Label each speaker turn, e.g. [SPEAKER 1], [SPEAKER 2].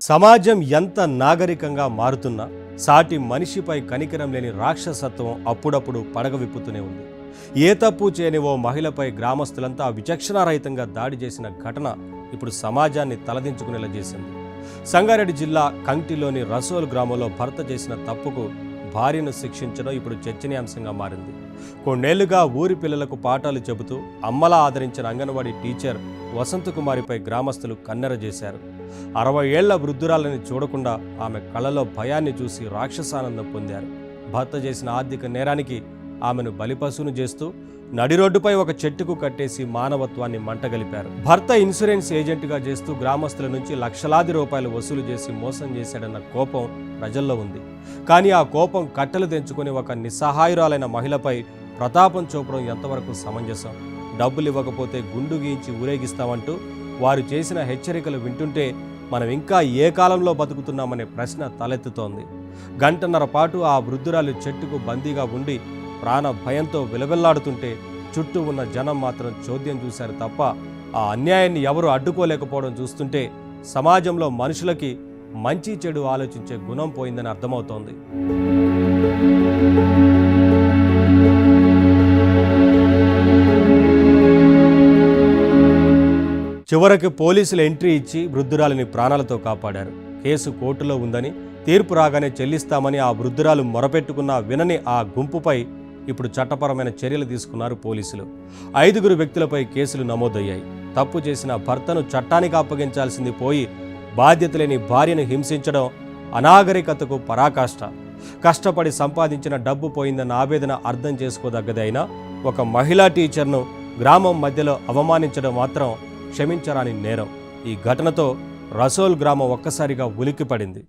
[SPEAKER 1] సమాజం ఎంత నాగరికంగా మారుతున్నా సాటి మనిషిపై కనికరం లేని రాక్షసత్వం అప్పుడప్పుడు పడగ విప్పుతూనే ఉంది. ఏ తప్పు చేయని ఓ మహిళపై గ్రామస్తులంతా విచక్షణారహితంగా దాడి చేసిన ఘటన ఇప్పుడు సమాజాన్ని తలదించుకునేలా చేసింది. సంగారెడ్డి జిల్లా కంక్టిలోని రసోల్ గ్రామంలో భర్త చేసిన తప్పుకు భార్యను శిక్షించడం ఇప్పుడు చర్చనీయాంశంగా మారింది. కొన్నేళ్లుగా ఊరి పిల్లలకు పాఠాలు చెబుతూ అమ్మలా ఆదరించిన అంగన్వాడీ టీచర్ వసంతకుమారిపై గ్రామస్తులు కన్నెర చేశారు. 60 ఏళ్ల వృద్ధురాలని చూడకుండా ఆమె కళ్ళలో భయాన్ని చూసి రాక్షసానందం పొందారు. భర్త చేసిన ఆర్థిక నేరానికి ఆమెను బలిపశువును చేస్తూ నడి రోడ్డుపై ఒక చెట్టుకు కట్టేసి మానవత్వాన్ని మంటగలిపారు. భర్త ఇన్సూరెన్స్ ఏజెంట్గా చేస్తూ గ్రామస్తుల నుంచి లక్షలాది రూపాయలు వసూలు చేసి మోసం చేశాడన్న కోపం ప్రజల్లో ఉంది. కానీ ఆ కోపం కట్టెలు తెంచుకుని ఒక నిస్సహాయురాలైన మహిళపై ప్రతాపం చూపడం ఎంతవరకు సమంజసం? డబ్బులు ఇవ్వకపోతే గుండు గీయించి ఊరేగిస్తామంటూ వారు చేసిన హెచ్చరికలు వింటుంటే మనం ఇంకా ఏ కాలంలో బతుకుతున్నామనే ప్రశ్న తలెత్తుతోంది. గంటన్నర పాటు ఆ వృద్ధురాలు చెట్టుకు బందీగా ఉండి ప్రాణ భయంతో విలవెల్లాడుతుంటే చుట్టూ ఉన్న జనం మాత్రం చోద్యం చూశారు తప్ప ఆ అన్యాయాన్ని ఎవరు అడ్డుకోలేకపోవడం చూస్తుంటే సమాజంలో మనుషులకి మంచి చెడు ఆలోచించే గుణం పోయిందని అర్థమవుతోంది. చివరికి పోలీసులు ఎంట్రీ ఇచ్చి వృద్ధురాలిని ప్రాణాలతో కాపాడారు. కేసు కోర్టులో ఉందని తీర్పు రాగానే చెల్లిస్తామని ఆ వృద్ధురాలు మొరపెట్టుకున్న వినని ఆ గుంపుపై ఇప్పుడు చట్టపరమైన చర్యలు తీసుకున్నారు పోలీసులు. 5 వ్యక్తులపై కేసులు నమోదయ్యాయి. తప్పు చేసిన భర్తను చట్టానికి అప్పగించాల్సింది పోయి బాధ్యత లేని భార్యను హింసించడం అనాగరికతకు పరాకాష్ట. కష్టపడి సంపాదించిన డబ్బు పోయిందన్న ఆవేదన అర్థం చేసుకోదగ్గదే అయినా ఒక మహిళా టీచర్ను గ్రామం మధ్యలో అవమానించడం మాత్రం క్షమించరాని నేరం. ఈ ఘటనతో రసోల్ గ్రామం ఒక్కసారిగా ఉలిక్కిపడింది.